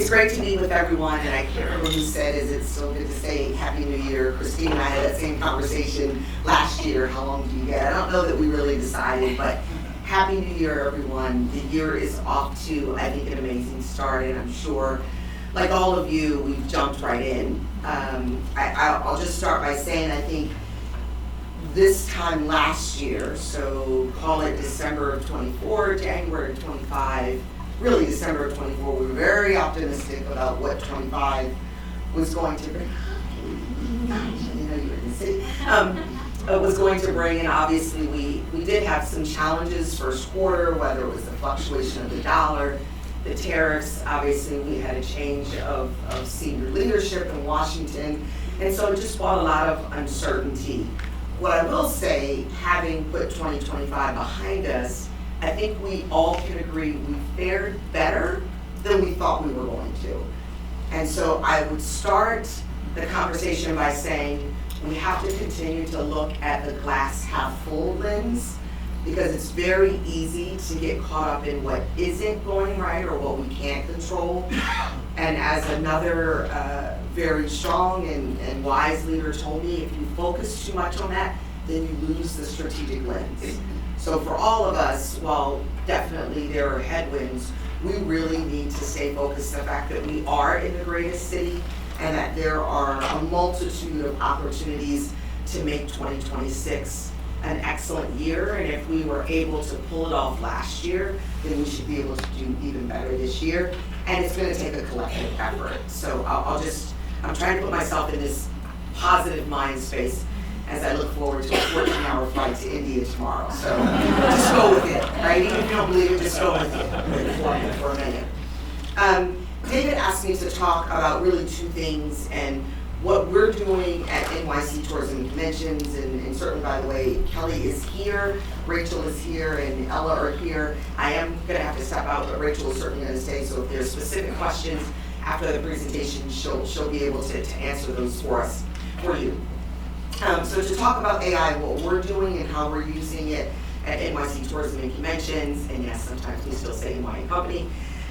It's great to meet with everyone, and I can't remember who said, is it so good to say Happy New Year? Christine and I had that same conversation last year. How long do you get? I don't know that we really decided, but Happy New Year, everyone. The year is off to, I think, an amazing start, and I'm sure, like all of you, we've jumped right in. I'll just start by saying, I think, this time last year, so call it December of 24, January of 25, really December of 24, we were very optimistic about what 25 was going to bring. You know, you were in the city. Was going to bring, and obviously we did have some challenges first quarter, whether it was the fluctuation of the dollar, the tariffs. Obviously we had a change of senior leadership in Washington, and so it just brought a lot of uncertainty. What I will say, having put 2025 behind us, I think we all can agree we fared better than we thought we were going to. And so I would start the conversation by saying we have to continue to look at the glass half full lens, because it's very easy to get caught up in what isn't going right or what we can't control. And as another very strong and wise leader told me, if you focus too much on that, then you lose the strategic lens. So for all of us, while definitely there are headwinds, we really need to stay focused on the fact that we are in the greatest city and that there are a multitude of opportunities to make 2026 an excellent year. And if we were able to pull it off last year, then we should be able to do even better this year. And it's going to take a collective effort. So I'm trying to put myself in this positive mind space as I look forward to a 14-hour flight to India tomorrow. So just go with it, right? Even if you don't believe it, just go with it for a minute. David asked me to talk about really two things, and what we're doing at NYC Tourism and Conventions, and certainly, by the way, Kelly is here, Rachel is here, and Ella are here. I am gonna have to step out, but Rachel is certainly gonna stay, so if there's specific questions after the presentation, she'll be able to answer those for you. So to talk about AI, what we're doing and how we're using it at NYC Tourism and Conventions, and yes, sometimes we still say NY Company,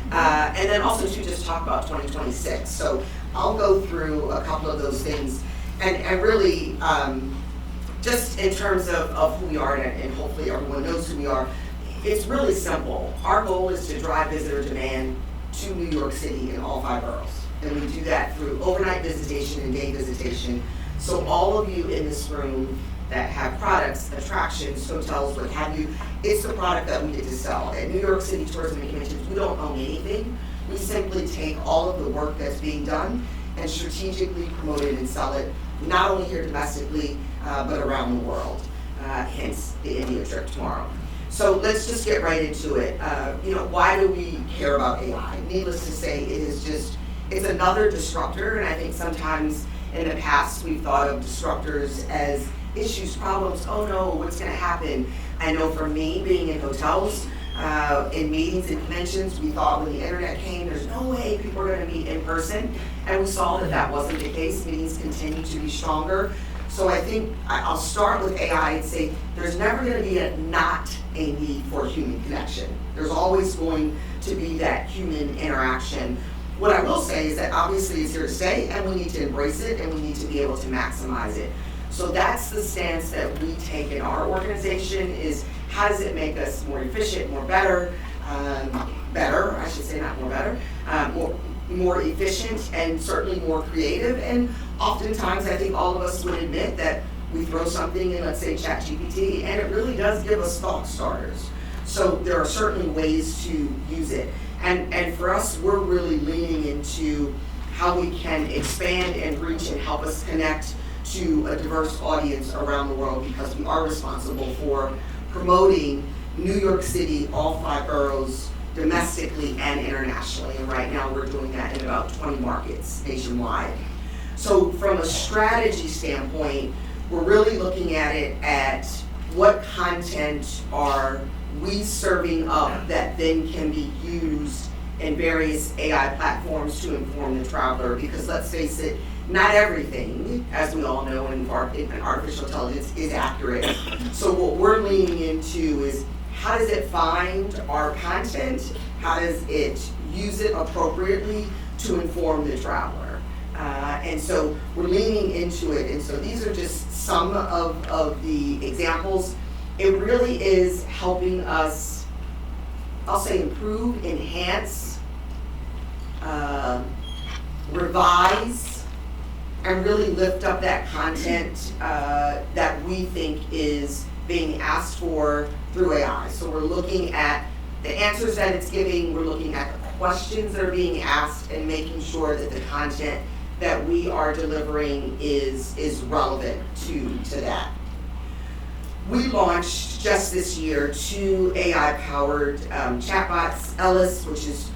and then also to just talk about 2026. So I'll go through a couple of those things, and really, just in terms of who we are, and hopefully everyone knows who we are, it's really simple. Our goal is to drive visitor demand to New York City in all 5 boroughs, and we do that through overnight visitation and day visitation. So all of you in this room that have products, attractions, hotels, what have you, it's the product that we get to sell. At New York City Tourism and Conventions, we don't own anything. We simply take all of the work that's being done and strategically promote it and sell it, not only here domestically, but around the world, hence the India trip tomorrow. So let's just get right into it. Why do we care about AI? Needless to say, it's another disruptor, and I think sometimes in the past, we've thought of disruptors as issues, problems. Oh no, what's going to happen? I know for me, being in hotels, in meetings and conventions, we thought when the internet came, there's no way people are going to meet in person. And we saw that that wasn't the case. Meetings continue to be stronger. So I think I'll start with AI and say there's never going to be not a need for human connection. There's always going to be that human interaction. What I will say is that obviously it's here to stay, and we need to embrace it, and we need to be able to maximize it. So that's the stance that we take in our organization, is how does it make us more efficient, more better, I should say, not more better, more efficient, and certainly more creative. And oftentimes I think all of us would admit that we throw something in, let's say ChatGPT, and it really does give us thought starters. So there are certainly ways to use it. And for us, we're really leaning into how we can expand and reach and help us connect to a diverse audience around the world, because we are responsible for promoting New York City, all 5 boroughs, domestically and internationally. And right now we're doing that in about 20 markets nationwide. So from a strategy standpoint, we're really looking at it at what content are we serving up that then can be used in various AI platforms to inform the traveler, because let's face it, not everything, as we all know, in artificial intelligence is accurate. So what we're leaning into is how does it find our content? How does it use it appropriately to inform the traveler. And so we're leaning into it. And so these are just some of the examples. It really is helping us, I'll say, improve, enhance, revise, and really lift up that content that we think is being asked for through AI. So we're looking at the answers that it's giving, we're looking at the questions that are being asked, and making sure that the content that we are delivering is relevant to that. We launched just this year 2 AI-powered chatbots, Ellis, which is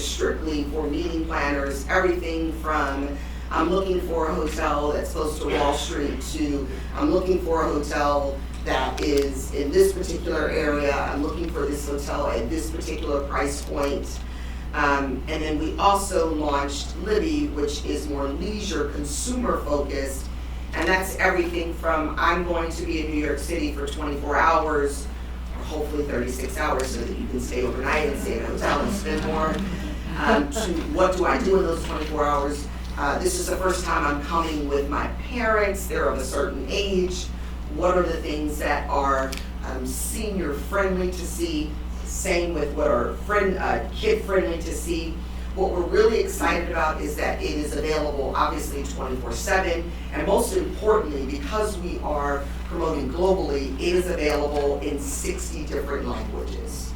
strictly for meeting planners, everything from I'm looking for a hotel that's close to Wall Street to I'm looking for a hotel that is in this particular area, I'm looking for this hotel at this particular price point. And then we also launched Libby, which is more leisure, consumer focused, and that's everything from I'm going to be in New York City for 24 hours, or hopefully 36 hours so that you can stay overnight and stay in a hotel and spend more, to what do I do in those 24 hours. This is the first time I'm coming with my parents, they're of a certain age. What are the things that are senior friendly to see? Same with what are kid friendly to see. What we're really excited about is that it is available obviously 24/7, and most importantly, because we are promoting globally, it is available in 60 different languages.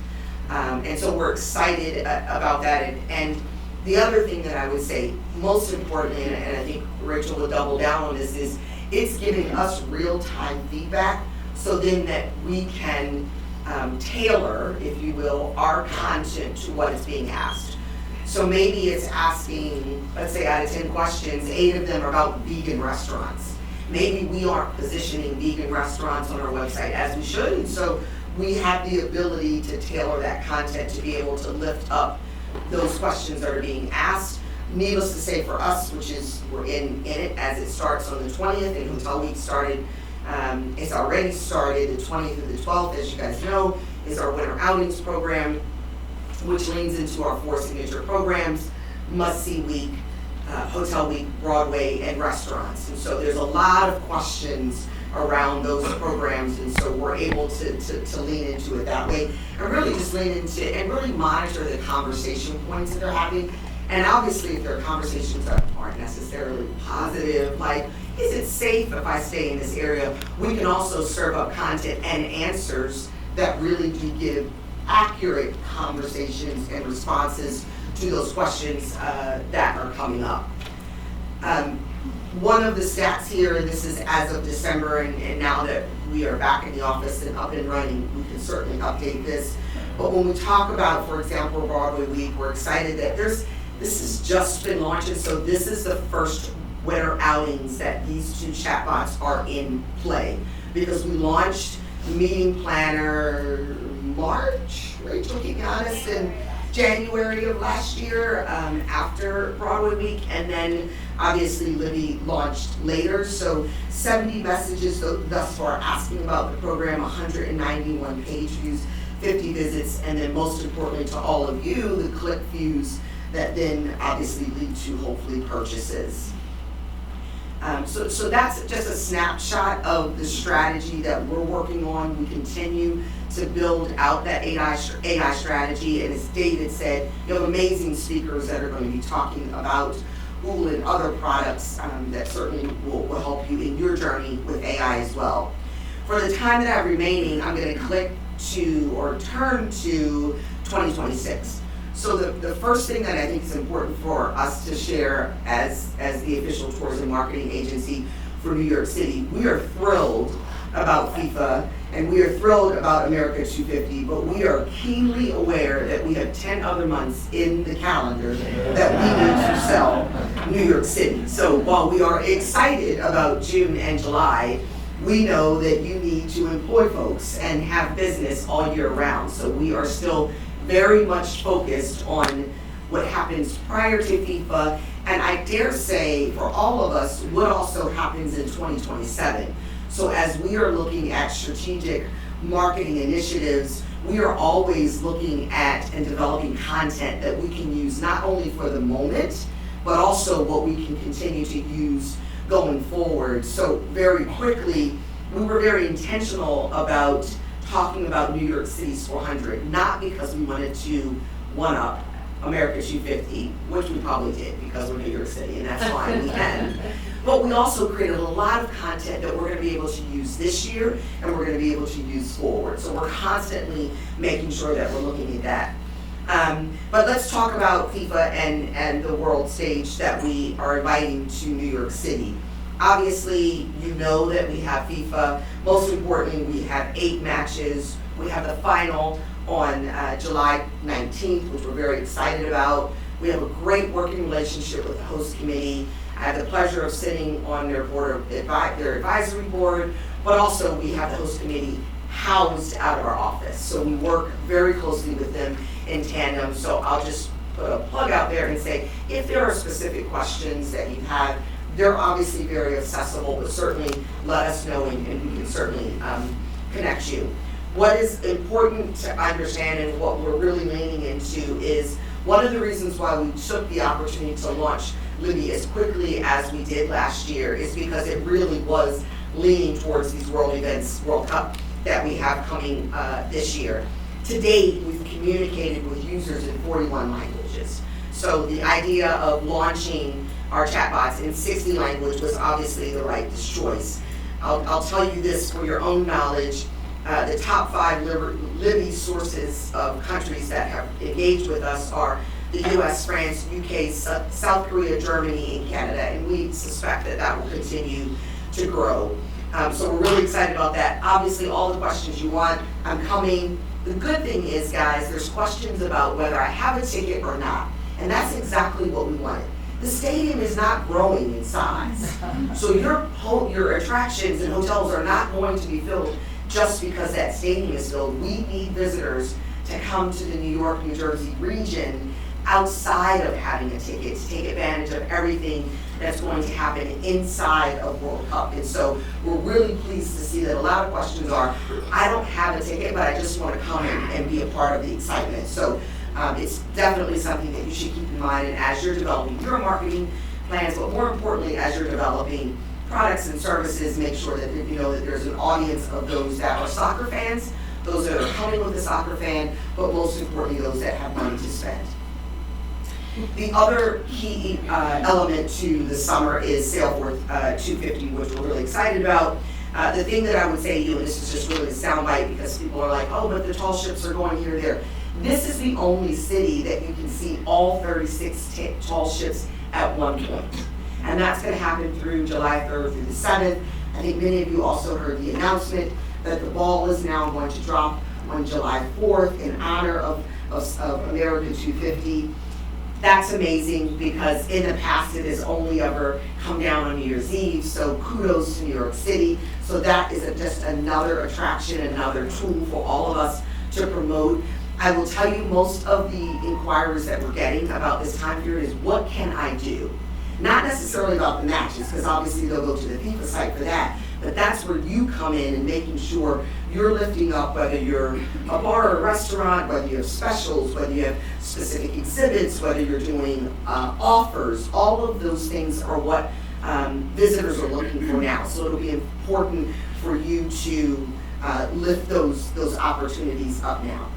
And so we're excited about that. And the other thing that I would say, most importantly, and I think Rachel will double down on this, is it's giving us real-time feedback so then that we can tailor, if you will, our content to what is being asked. So maybe it's asking, let's say out of 10 questions, 8 of them are about vegan restaurants. Maybe we aren't positioning vegan restaurants on our website as we should, and so we have the ability to tailor that content to be able to lift up those questions that are being asked. Needless to say, for us, which is we're in it as it starts on the 20th, and Hotel Week started. It's already started. The 20th and the 12th, as you guys know, is our winter outings program, which leans into our 4 signature programs: Must-See Week, Hotel Week, Broadway, and restaurants. And so there's a lot of questions around those programs, and so we're able to lean into it that way, and really just lean into and really monitor the conversation points that they're having. And obviously, if there are conversations that aren't necessarily positive, like, is it safe if I stay in this area? We can also serve up content and answers that really do give accurate conversations and responses to those questions that are coming up. One of the stats here, and this is as of December, and now that we are back in the office and up and running, we can certainly update this. But when we talk about, for example, Broadway Week, we're excited that this has just been launched, so this is the first winter outings that these 2 chatbots are in play, because we launched Meeting Planner March, Rachel, keep me honest, in January of last year, after Broadway Week, and then obviously Libby launched later. So 70 messages thus far asking about the program, 191 page views, 50 visits, and then most importantly to all of you, the click views that then obviously lead to hopefully purchases. So that's just a snapshot of the strategy that we're working on. We continue to build out that AI strategy, and as David said, you have amazing speakers that are going to be talking about Google and other products that certainly will help you in your journey with AI as well. For the time that I have remaining, I'm going to click to or turn to 2026. So the first thing that I think is important for us to share as the official tourism marketing agency for New York City, we are thrilled about FIFA and we are thrilled about America 250, but we are keenly aware that we have 10 other months in the calendar that we need to sell New York City. So while we are excited about June and July, we know that you need to employ folks and have business all year round. So we are still very much focused on what happens prior to FIFA, and I dare say for all of us, what also happens in 2027. So as we are looking at strategic marketing initiatives, we are always looking at and developing content that we can use not only for the moment, but also what we can continue to use going forward. So very quickly, we were very intentional about talking about New York City's 400, not because we wanted to one-up America 250, which we probably did because we're New York City, and that's fine, we can. But we also created a lot of content that we're going to be able to use this year, and we're going to be able to use forward. So we're constantly making sure that we're looking at that. But let's talk about FIFA and the world stage that we are inviting to New York City. Obviously, you know that we have FIFA. Most importantly, we have 8 matches. We have the final on July 19th, which we're very excited about. We have a great working relationship with the host committee. I have the pleasure of sitting on their their advisory board, but also we have the host committee housed out of our office. So we work very closely with them in tandem. So I'll just put a plug out there and say, if there are specific questions that you have, they're obviously very accessible, but certainly let us know and we can certainly connect you. What is important to understand and what we're really leaning into is one of the reasons why we took the opportunity to launch Libby as quickly as we did last year is because it really was leaning towards these world events, World Cup, that we have coming this year. To date, we've communicated with users in 41 languages. So the idea of launching our chatbots in 60 languages was obviously the right choice. I'll tell you this for your own knowledge. The top 5 Libby sources of countries that have engaged with us are the US, France, UK, South Korea, Germany, and Canada, and we suspect that that will continue to grow. So we're really excited about that. Obviously, all the questions you want, I'm coming. The good thing is, guys, there's questions about whether I have a ticket or not, and that's exactly what we wanted. The stadium is not growing in size, so your attractions and hotels are not going to be filled just because that stadium is filled. We need visitors to come to the New York, New Jersey region outside of having a ticket to take advantage of everything that's going to happen inside of World Cup. And so we're really pleased to see that a lot of questions are, I don't have a ticket, but I just want to come and be a part of the excitement. So it's definitely something that you should keep in mind, and as you're developing your marketing plans, but more importantly, as you're developing products and services, make sure that you know that there's an audience of those that are soccer fans, those that are coming with a soccer fan, but most importantly, those that have money to spend. The other key element to the summer is Sailforth 250, which we're really excited about. The thing that I would say to you, and this is just really a soundbite because people are like, oh, but the tall ships are going here or there. This is the only city that you can see all 36 tall ships at one point. And that's going to happen through July 3rd through the 7th. I think many of you also heard the announcement that the ball is now going to drop on July 4th in honor of America 250. That's amazing because in the past it has only ever come down on New Year's Eve, so kudos to New York City. So that is just another attraction, another tool for all of us to promote. I will tell you, most of the inquiries that we're getting about this time period is, what can I do? Not necessarily about the matches, because obviously they'll go to the FIFA site for that, but that's where you come in and making sure you're lifting up, whether you're a bar or a restaurant, whether you have specials, whether you have specific exhibits, whether you're doing offers. All of those things are what visitors are looking for now. So it'll be important for you to lift those opportunities up now.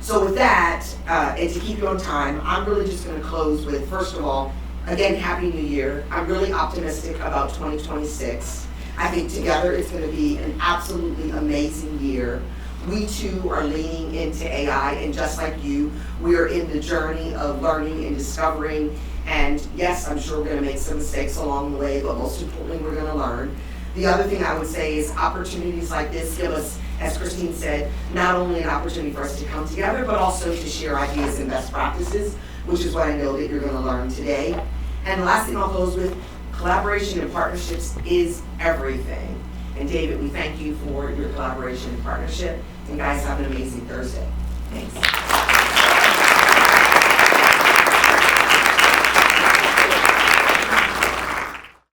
So with that, and to keep you on time, I'm really just going to close with, first of all, again, Happy New Year. I'm really optimistic about 2026. I think together it's going to be an absolutely amazing year. We too are leaning into AI, and just like you, we are in the journey of learning and discovering. And yes, I'm sure we're going to make some mistakes along the way, but most importantly, we're going to learn. The other thing I would say is opportunities like this give us, as Christine said, not only an opportunity for us to come together, but also to share ideas and best practices, which is what I know that you're going to learn today. And the last thing I'll close with, collaboration and partnerships is everything. And David, we thank you for your collaboration and partnership. And guys, have an amazing Thursday. Thanks.